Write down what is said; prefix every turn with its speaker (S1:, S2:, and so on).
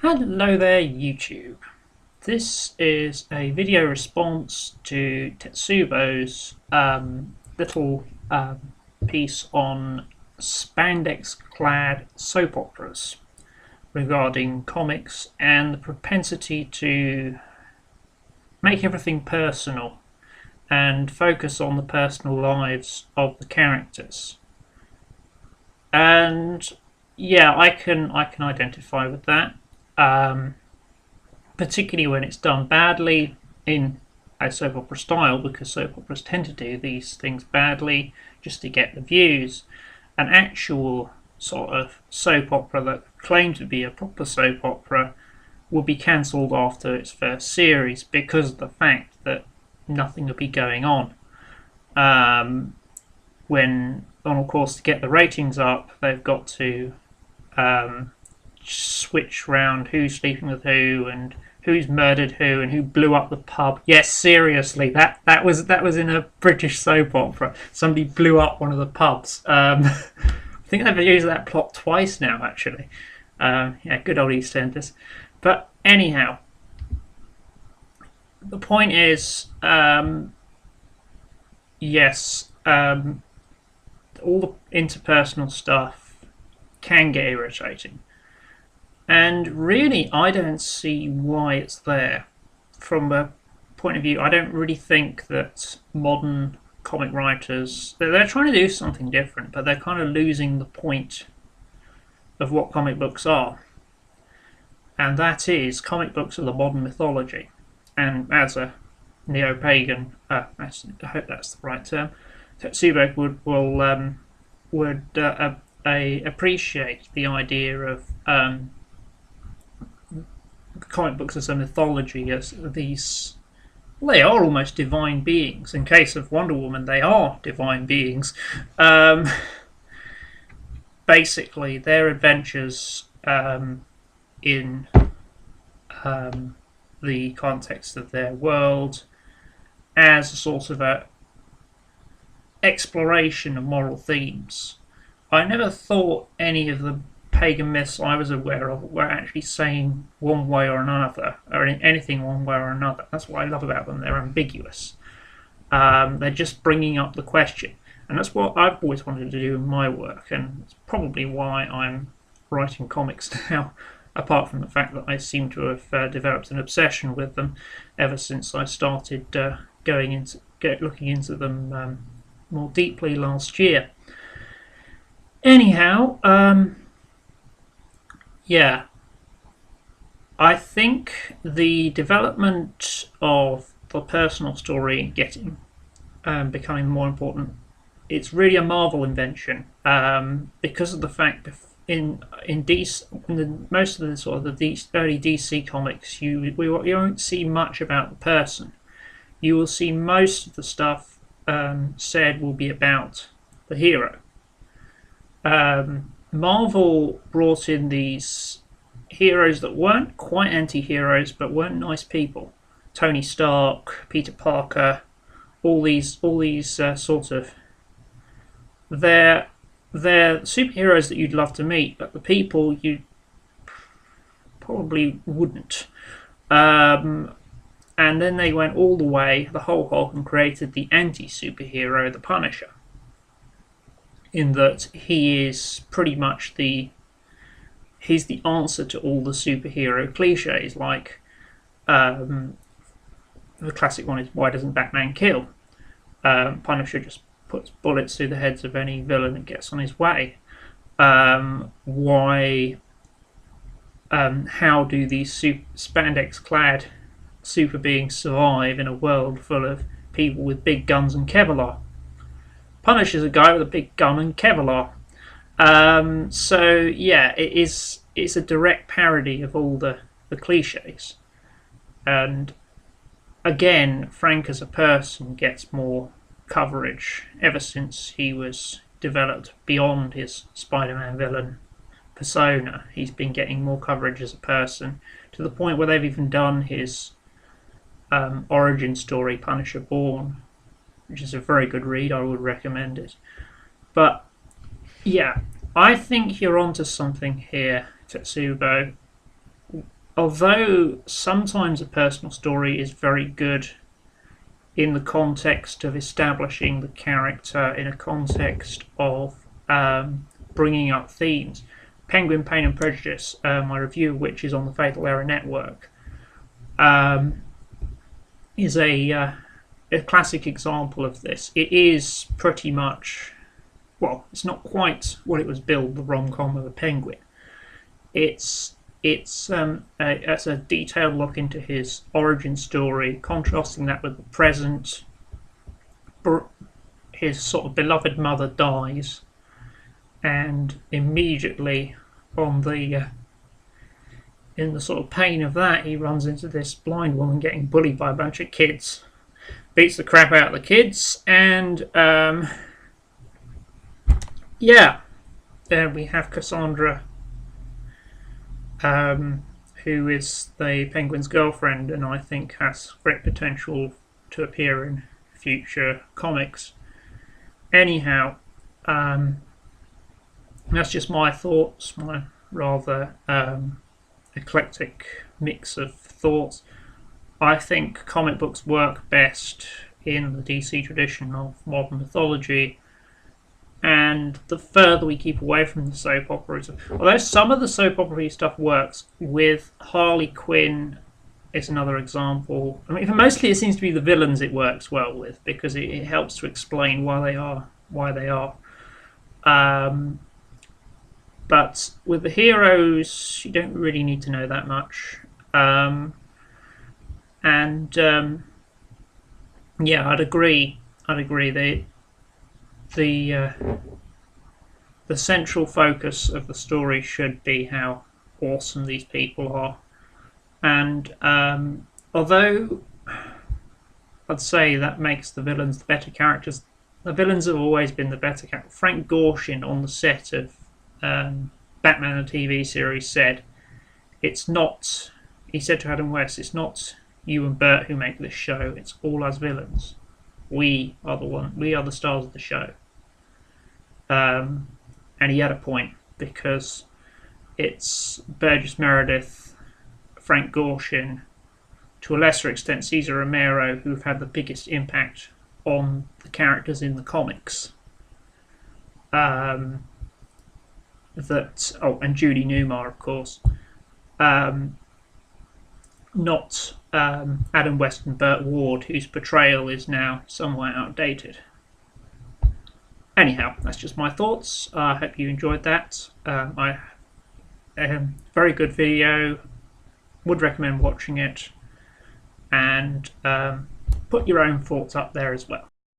S1: Hello there, YouTube. This is a video response to Tetsubo's little piece on spandex-clad soap operas regarding comics and the propensity to make everything personal and focus on the personal lives of the characters. And yeah, I can identify with that. Particularly when it's done badly in a soap opera style, because soap operas tend to do these things badly just to get the views. An actual sort of soap opera that claimed to be a proper soap opera will be cancelled after its first series because of the fact that nothing will be going on. When, of course, to get the ratings up, they've got to switch round who's sleeping with who and who's murdered who and who blew up the pub. Yes, seriously, that was in a British soap opera. Somebody blew up one of the pubs. I think they've used that plot twice now, actually. Yeah, good old EastEnders. But anyhow, the point is, yes, all the interpersonal stuff can get irritating. And really, I don't see why it's there. From a point of view, I don't really think that modern comic writers, they're trying to do something different, but they're kind of losing the point of what comic books are. And that is, comic books are the modern mythology. And as a neo-pagan, I hope that's the right term, Tetsubo would appreciate the idea of comic books as a mythology, as these, well, they are almost divine beings. In case of Wonder Woman, they are divine beings. Basically, their adventures in the context of their world as a sort of a exploration of moral themes. I never thought any of the pagan myths I was aware of were actually saying one way or another, or anything one way or another. That's what I love about them. They're ambiguous. They're just bringing up the question. And that's what I've always wanted to do in my work, and it's probably why I'm writing comics now, apart from the fact that I seem to have developed an obsession with them ever since I started looking into them more deeply last year. Anyhow, yeah, I think the development of the personal story getting becoming more important, it's really a Marvel invention, because of the fact that in most of the sort of the early DC comics, you won't see much about the person. You will see most of the stuff said will be about the hero. Marvel brought in these heroes that weren't quite anti-heroes, but weren't nice people. Tony Stark, Peter Parker, all these sort of, they're superheroes that you'd love to meet, but the people you probably wouldn't. And then they went all the way, the whole hog, and created the anti-superhero, the Punisher. In that he is pretty much he's the answer to all the superhero cliches, like the classic one is, why doesn't Batman kill? Punisher just puts bullets through the heads of any villain and gets on his way. How do these spandex-clad super beings survive in a world full of people with big guns and Kevlar? Punisher's a guy with a big gun and Kevlar. So yeah, it's a direct parody of all the cliches. And again, Frank as a person gets more coverage ever since he was developed beyond his Spider-Man villain persona. He's been getting more coverage as a person, to the point where they've even done his origin story, Punisher Born, which is a very good read. I would recommend it. But yeah, I think you're onto something here, Tetsubo. although sometimes a personal story is very good in the context of establishing the character, in a context of bringing up themes. Penguin, Pain and Prejudice, my review of which is on the Fatal Error Network, is a classic example of this. It is pretty much, well, it's not quite what it was billed, the rom-com of a penguin. It's a detailed look into his origin story, contrasting that with the present. His sort of beloved mother dies, and immediately on the in the sort of pain of that, he runs into this blind woman getting bullied by a bunch of kids, beats the crap out of the kids, and yeah, there we have Cassandra, who is the penguin's girlfriend, and I think has great potential to appear in future comics. Anyhow, that's just my thoughts, my rather eclectic mix of thoughts. I think comic books work best in the DC tradition of modern mythology, and the further we keep away from the soap operas, although some of the soap opera stuff works, with Harley Quinn is another example. I mean, mostly it seems to be the villains it works well with, because it helps to explain why they are. But with the heroes, you don't really need to know that much. Yeah, I'd agree. The central focus of the story should be how awesome these people are. And although I'd say that makes the villains the better characters, the villains have always been the better characters. Frank Gorshin on the set of Batman the TV series said, "It's not." He said to Adam West, "It's not you and Bert who make this show. It's all us villains. We are the stars of the show." And he had a point, because it's Burgess Meredith, Frank Gorshin, to a lesser extent Cesar Romero, who've had the biggest impact on the characters in the comics. And Judy Newmar, of course. Not Adam West and Burt Ward, whose portrayal is now somewhat outdated. Anyhow, that's just my thoughts. I hope you enjoyed that. Very good video. Would recommend watching it. And put your own thoughts up there as well.